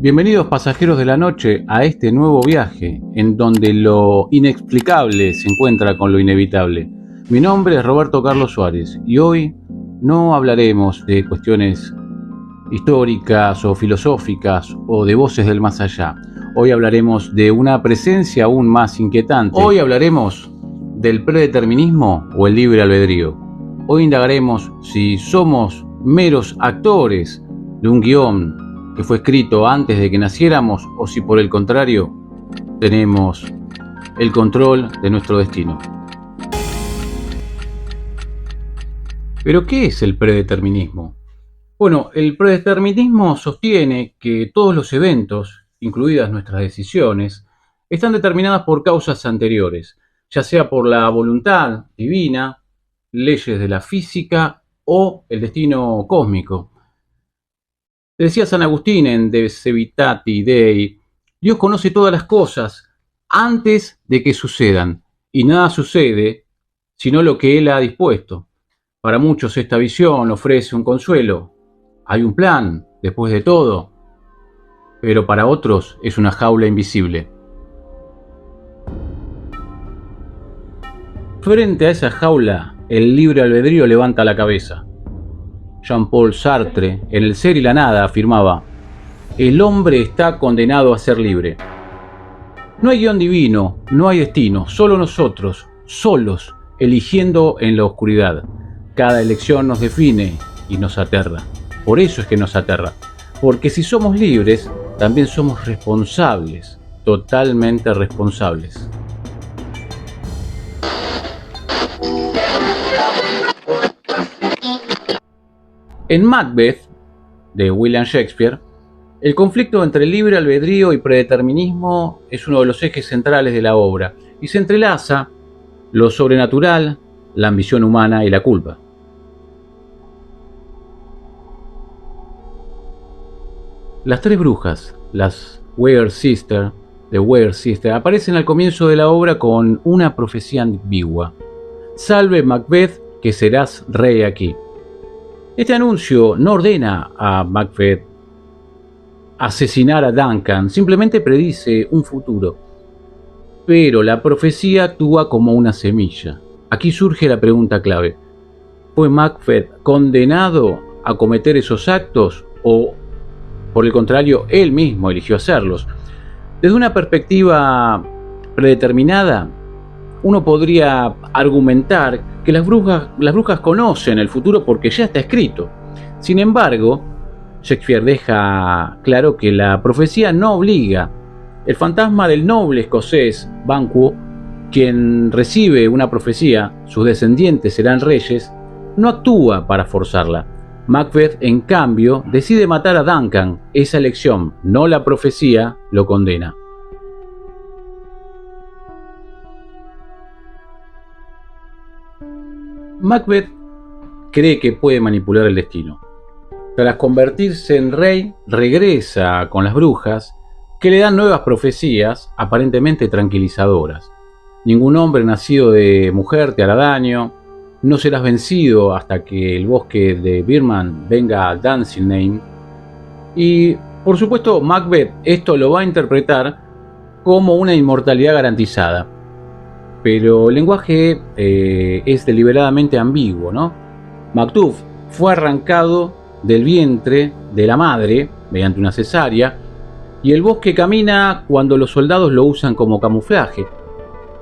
Bienvenidos pasajeros de la noche a este nuevo viaje, en donde lo inexplicable se encuentra con lo inevitable. Mi nombre es Roberto Carlos Suárez y hoy no hablaremos de cuestiones históricas o filosóficas o de voces del más allá. Hoy hablaremos de una presencia aún más inquietante. Hoy hablaremos del predeterminismo o el libre albedrío. Hoy indagaremos si somos meros actores de un guión que fue escrito antes de que naciéramos o si por el contrario tenemos el control de nuestro destino. ¿Pero qué es el predeterminismo? Bueno, el predeterminismo sostiene que todos los eventos, incluidas nuestras decisiones, están determinadas por causas anteriores, ya sea por la voluntad divina, leyes de la física o el destino cósmico. Decía San Agustín en De Civitate Dei: Dios conoce todas las cosas antes de que sucedan, y nada sucede sino lo que Él ha dispuesto. Para muchos esta visión ofrece un consuelo. Hay un plan, después de todo, pero para otros es una jaula invisible. Frente a esa jaula, el libre albedrío levanta la cabeza. Jean-Paul Sartre, en El ser y la nada, afirmaba: el hombre está condenado a ser libre. No hay guión divino, no hay destino, solo nosotros, solos, eligiendo en la oscuridad. Cada elección nos define y nos aterra. Por eso es que nos aterra, porque si somos libres, también somos responsables, totalmente responsables. En Macbeth, de William Shakespeare, el conflicto entre libre albedrío y predeterminismo es uno de los ejes centrales de la obra, y se entrelaza lo sobrenatural, la ambición humana y la culpa. Las tres brujas, las Weir Sisters, aparecen al comienzo de la obra con una profecía ambigua: salve Macbeth, que serás rey aquí. Este anuncio no ordena a Macbeth asesinar a Duncan, simplemente predice un futuro. Pero la profecía actúa como una semilla. Aquí surge la pregunta clave: ¿fue Macbeth condenado a cometer esos actos o, por el contrario, él mismo eligió hacerlos? Desde una perspectiva predeterminada, uno podría argumentar que las brujas conocen el futuro porque ya está escrito. Sin embargo, Shakespeare deja claro que la profecía no obliga. El fantasma del noble escocés Banquo, quien recibe una profecía, sus descendientes serán reyes, no actúa para forzarla. Macbeth, en cambio, decide matar a Duncan. Esa elección, no la profecía, lo condena. Macbeth cree que puede manipular el destino. Tras convertirse en rey, regresa con las brujas, que le dan nuevas profecías aparentemente tranquilizadoras. Ningún hombre nacido de mujer te hará daño, no serás vencido hasta que el bosque de Birman venga a Dunsinane. Y, por supuesto, Macbeth esto lo va a interpretar como una inmortalidad garantizada. Pero el lenguaje es deliberadamente ambiguo, ¿no? Macduff fue arrancado del vientre de la madre mediante una cesárea, y el bosque camina cuando los soldados lo usan como camuflaje.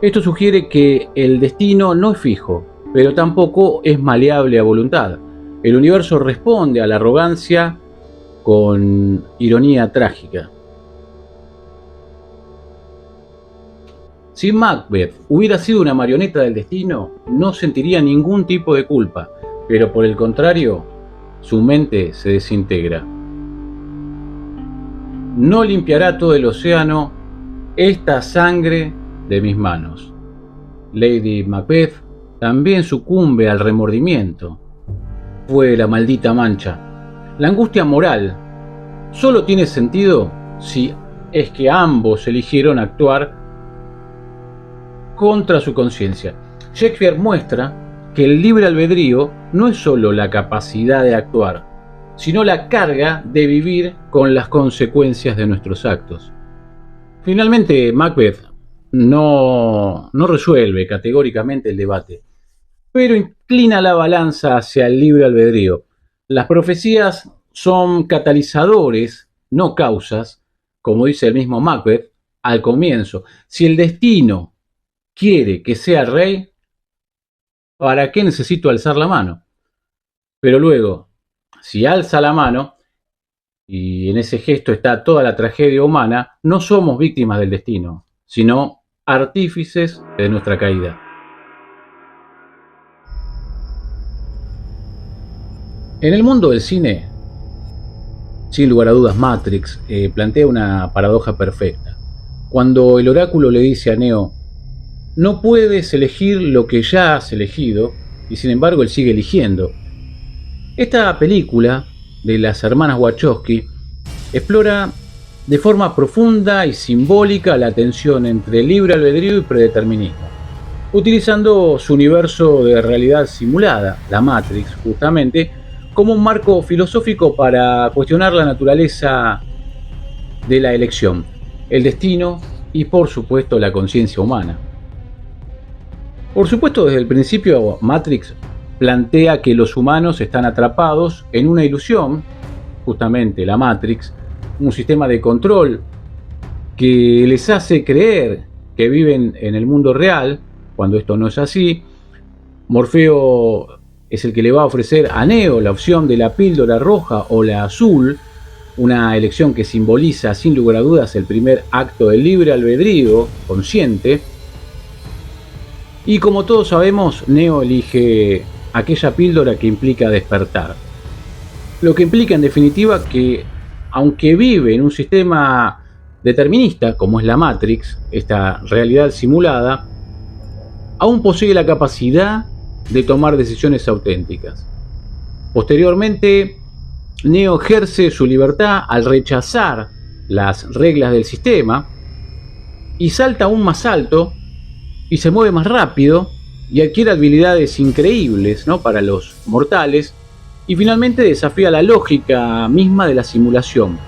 Esto sugiere que el destino no es fijo, pero tampoco es maleable a voluntad. El universo responde a la arrogancia con ironía trágica. Si Macbeth hubiera sido una marioneta del destino, no sentiría ningún tipo de culpa, pero por el contrario, su mente se desintegra. No limpiará todo el océano esta sangre de mis manos. Lady Macbeth también sucumbe al remordimiento. Fue la maldita mancha. La angustia moral solo tiene sentido si es que ambos eligieron actuar contra su conciencia. Shakespeare muestra que el libre albedrío no es solo la capacidad de actuar, sino la carga de vivir con las consecuencias de nuestros actos. Finalmente, Macbeth no resuelve categóricamente el debate, pero inclina la balanza hacia el libre albedrío. Las profecías son catalizadores, no causas, como dice el mismo Macbeth al comienzo. Si el destino quiere que sea rey, ¿para qué necesito alzar la mano? Pero luego, si alza la mano, y en ese gesto está toda la tragedia humana, no somos víctimas del destino, sino artífices de nuestra caída. En el mundo del cine, sin lugar a dudas, Matrix plantea una paradoja perfecta. Cuando el oráculo le dice a Neo, no puedes elegir lo que ya has elegido, y sin embargo él sigue eligiendo. Esta película de las hermanas Wachowski explora de forma profunda y simbólica la tensión entre libre albedrío y predeterminismo, utilizando su universo de realidad simulada, la Matrix, justamente, como un marco filosófico para cuestionar la naturaleza de la elección, el destino y, por supuesto, la conciencia humana. Por supuesto, desde el principio, Matrix plantea que los humanos están atrapados en una ilusión, justamente la Matrix, un sistema de control que les hace creer que viven en el mundo real, cuando esto no es así. Morfeo es el que le va a ofrecer a Neo la opción de la píldora roja o la azul, una elección que simboliza sin lugar a dudas el primer acto del libre albedrío consciente. Y como todos sabemos, Neo elige aquella píldora que implica despertar. Lo que implica en definitiva que, aunque vive en un sistema determinista, como es la Matrix, esta realidad simulada, aún posee la capacidad de tomar decisiones auténticas. Posteriormente, Neo ejerce su libertad al rechazar las reglas del sistema y salta aún más alto y se mueve más rápido y adquiere habilidades increíbles, ¿no?, para los mortales, y finalmente desafía la lógica misma de la simulación.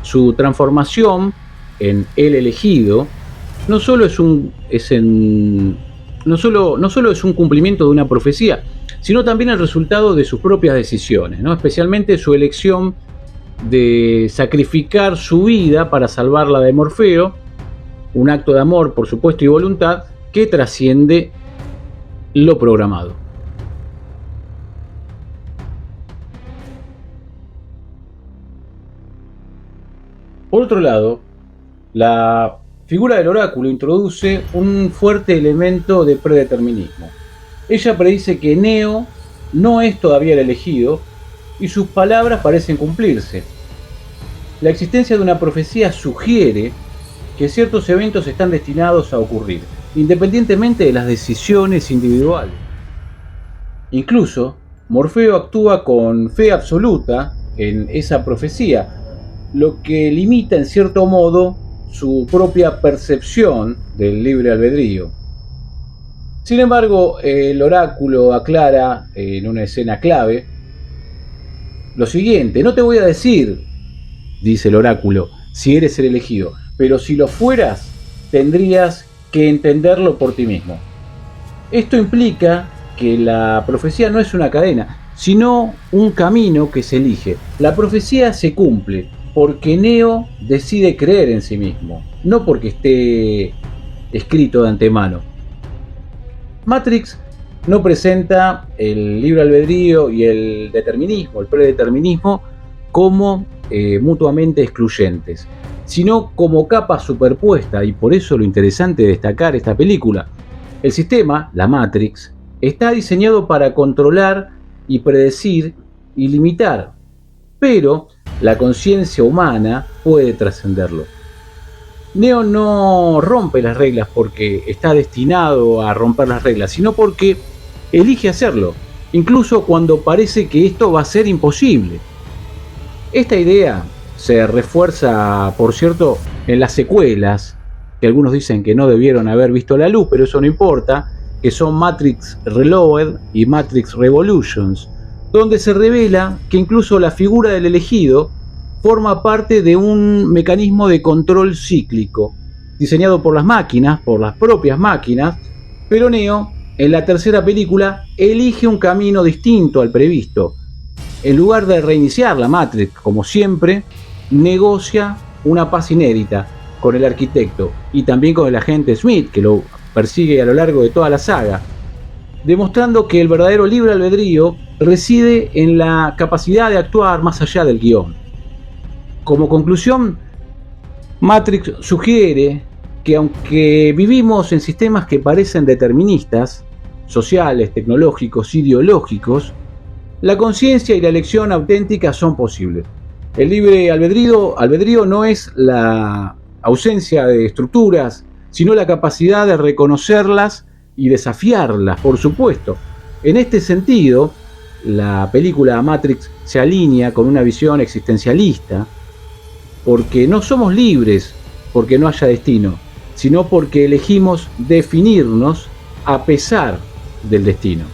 Su transformación en el elegido no solo es un cumplimiento de una profecía, sino también el resultado de sus propias decisiones, ¿no?, especialmente su elección de sacrificar su vida para salvar la de Morfeo, un acto de amor, por supuesto, y voluntad que trasciende lo programado. Por otro lado, la figura del oráculo introduce un fuerte elemento de predeterminismo. Ella predice que Neo no es todavía el elegido y sus palabras parecen cumplirse. La existencia de una profecía sugiere que ciertos eventos están destinados a ocurrir, independientemente de las decisiones individuales. Incluso, Morfeo actúa con fe absoluta en esa profecía, lo que limita en cierto modo su propia percepción del libre albedrío. Sin embargo, el oráculo aclara en una escena clave lo siguiente: no te voy a decir, dice el oráculo, si eres el elegido, pero si lo fueras, tendrías que entenderlo por ti mismo. Esto implica que la profecía no es una cadena, sino un camino que se elige. La profecía se cumple porque Neo decide creer en sí mismo, no porque esté escrito de antemano. Matrix no presenta el libre albedrío y el determinismo, el predeterminismo, como mutuamente excluyentes, sino como capas superpuestas, y por eso lo interesante de destacar esta película. El sistema, la Matrix, está diseñado para controlar y predecir y limitar, pero la conciencia humana puede trascenderlo. Neo no rompe las reglas porque está destinado a romper las reglas, sino porque elige hacerlo, incluso cuando parece que esto va a ser imposible. Esta idea se refuerza, por cierto, en las secuelas, que algunos dicen que no debieron haber visto la luz, pero eso no importa, que son Matrix Reloaded y Matrix Revolutions, donde se revela que incluso la figura del elegido forma parte de un mecanismo de control cíclico, diseñado por las máquinas, por las propias máquinas, pero Neo, en la tercera película, elige un camino distinto al previsto. En lugar de reiniciar la Matrix, como siempre, negocia una paz inédita con el arquitecto y también con el agente Smith, que lo persigue a lo largo de toda la saga, demostrando que el verdadero libre albedrío reside en la capacidad de actuar más allá del guión. Como conclusión, Matrix sugiere que aunque vivimos en sistemas que parecen deterministas, sociales, tecnológicos, ideológicos, la conciencia y la elección auténtica son posibles. El libre albedrío no es la ausencia de estructuras, sino la capacidad de reconocerlas y desafiarlas, por supuesto. En este sentido, la película Matrix se alinea con una visión existencialista, porque no somos libres porque no haya destino, sino porque elegimos definirnos a pesar del destino.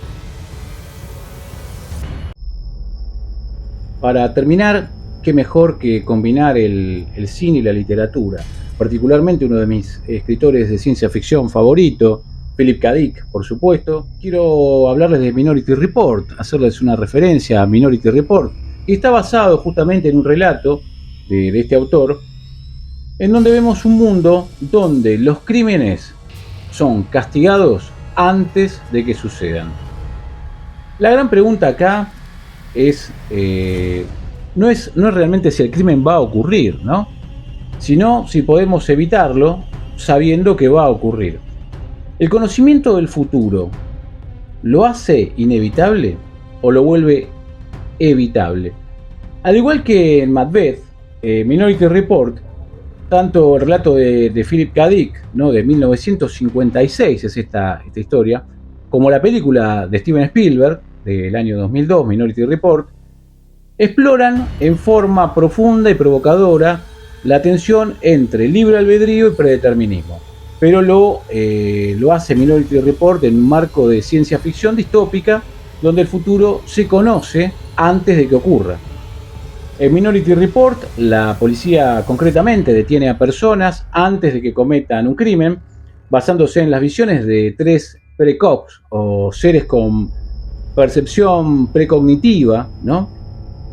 Para terminar, qué mejor que combinar el cine y la literatura, particularmente uno de mis escritores de ciencia ficción favorito, Philip K. Dick, por supuesto. Quiero hablarles de Minority Report, hacerles una referencia a Minority Report, que está basado justamente en un relato de este autor, en donde vemos un mundo donde los crímenes son castigados antes de que sucedan. La gran pregunta acá no es realmente si el crimen va a ocurrir, ¿no? Sino si podemos evitarlo sabiendo que va a ocurrir. ¿El conocimiento del futuro lo hace inevitable o lo vuelve evitable? Al igual que en Macbeth, Minority Report, tanto el relato de Philip K. Dick, ¿no?, de 1956 es esta historia, como la película de Steven Spielberg del año 2002, Minority Report, exploran en forma profunda y provocadora la tensión entre libre albedrío y predeterminismo. Pero lo hace Minority Report en un marco de ciencia ficción distópica donde el futuro se conoce antes de que ocurra. En Minority Report, la policía concretamente detiene a personas antes de que cometan un crimen, basándose en las visiones de 3 precogs o seres con percepción precognitiva, ¿no?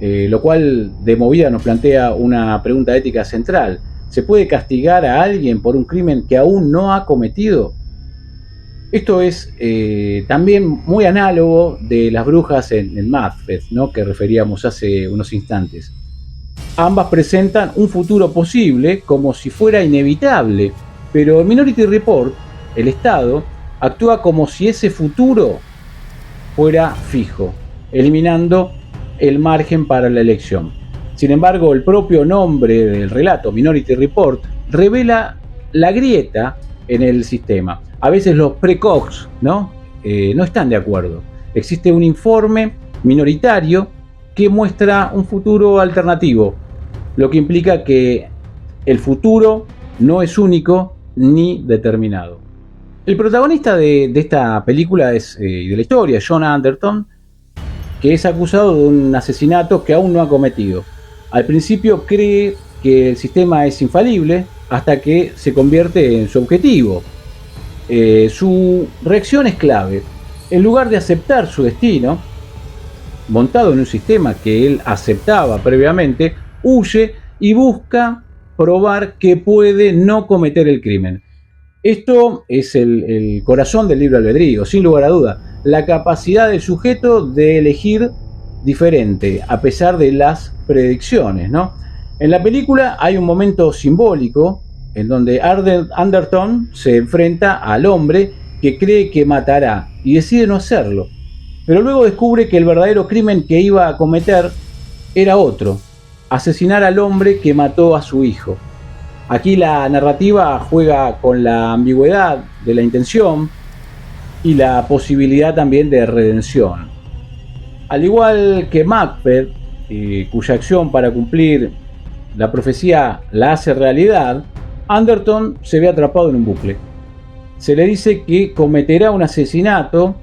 Lo cual de movida nos plantea una pregunta ética central. ¿Se puede castigar a alguien por un crimen que aún no ha cometido? Esto es también muy análogo de las brujas en Macbeth, ¿no?, que referíamos hace unos instantes. Ambas presentan un futuro posible como si fuera inevitable, pero en Minority Report, el Estado actúa como si ese futuro fuera fijo, eliminando el margen para la elección. Sin embargo, el propio nombre del relato, Minority Report, revela la grieta en el sistema. A veces los precogs no están de acuerdo. Existe un informe minoritario que muestra un futuro alternativo, lo que implica que el futuro no es único ni determinado. El protagonista de esta película y de la historia, John Anderton, que es acusado de un asesinato que aún no ha cometido. Al principio cree que el sistema es infalible hasta que se convierte en su objetivo. Su reacción es clave. En lugar de aceptar su destino, montado en un sistema que él aceptaba previamente, huye y busca probar que puede no cometer el crimen. Esto es el corazón del libre albedrío, sin lugar a duda. La capacidad del sujeto de elegir diferente, a pesar de las predicciones, ¿no? En la película hay un momento simbólico en donde Anderton se enfrenta al hombre que cree que matará y decide no hacerlo. Pero luego descubre que el verdadero crimen que iba a cometer era otro: asesinar al hombre que mató a su hijo. Aquí la narrativa juega con la ambigüedad de la intención y la posibilidad también de redención. Al igual que Macbeth, cuya acción para cumplir la profecía la hace realidad, Anderton se ve atrapado en un bucle. Se le dice que cometerá un asesinato,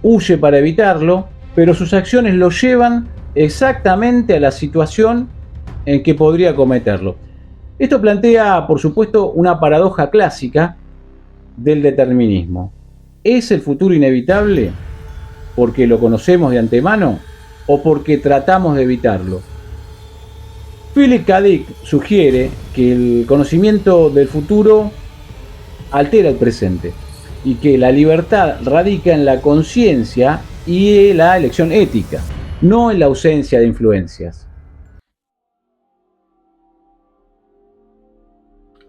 huye para evitarlo, pero sus acciones lo llevan exactamente a la situación en que podría cometerlo. Esto plantea, por supuesto, una paradoja clásica del determinismo. ¿Es el futuro inevitable porque lo conocemos de antemano o porque tratamos de evitarlo? Philip K. Dick sugiere que el conocimiento del futuro altera el presente y que la libertad radica en la conciencia y la elección ética, no en la ausencia de influencias.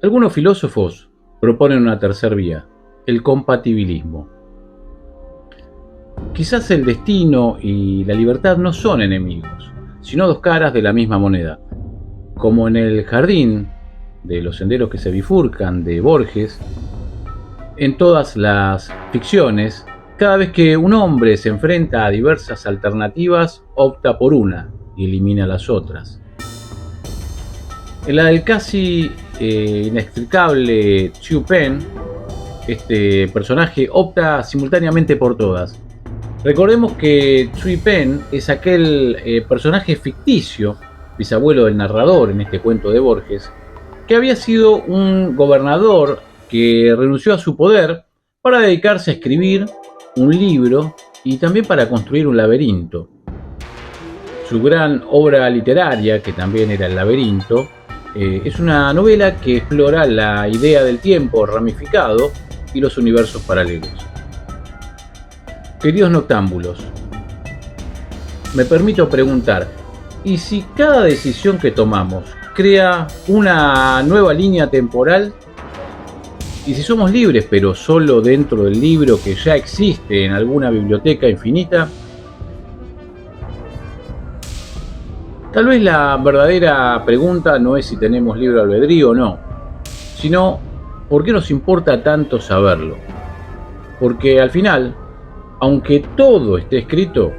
Algunos filósofos proponen una tercera vía, el compatibilismo. Quizás el destino y la libertad no son enemigos, sino dos caras de la misma moneda. Como en el jardín de los senderos que se bifurcan de Borges, en todas las ficciones, cada vez que un hombre se enfrenta a diversas alternativas, opta por una y elimina las otras. En la del casi inextricable Chu Pen, este personaje opta simultáneamente por todas. Recordemos que Chui Pen es aquel personaje ficticio, bisabuelo del narrador en este cuento de Borges, que había sido un gobernador que renunció a su poder para dedicarse a escribir un libro y también para construir un laberinto. Su gran obra literaria, que también era El laberinto, es una novela que explora la idea del tiempo ramificado y los universos paralelos. Queridos noctámbulos, me permito preguntar, ¿y si cada decisión que tomamos crea una nueva línea temporal? ¿Y si somos libres, pero solo dentro del libro que ya existe en alguna biblioteca infinita? Tal vez la verdadera pregunta no es si tenemos libre albedrío o no, sino ¿por qué nos importa tanto saberlo? Porque al final, aunque todo esté escrito,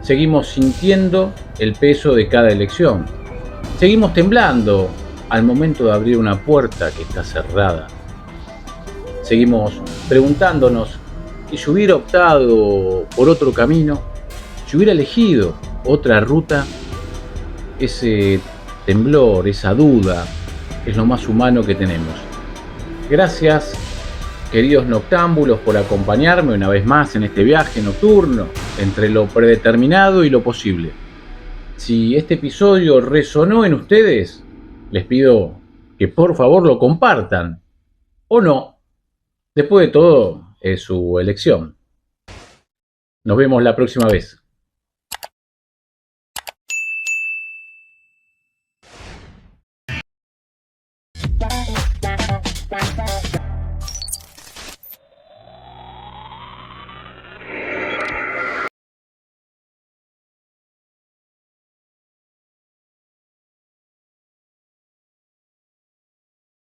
seguimos sintiendo el peso de cada elección. Seguimos temblando al momento de abrir una puerta que está cerrada. Seguimos preguntándonos, ¿y si hubiera optado por otro camino? ¿Si hubiera elegido otra ruta? Ese temblor, esa duda, es lo más humano que tenemos. Gracias, queridos noctámbulos, por acompañarme una vez más en este viaje nocturno entre lo predeterminado y lo posible. Si este episodio resonó en ustedes, les pido que por favor lo compartan. O no. Después de todo, es su elección. Nos vemos la próxima vez.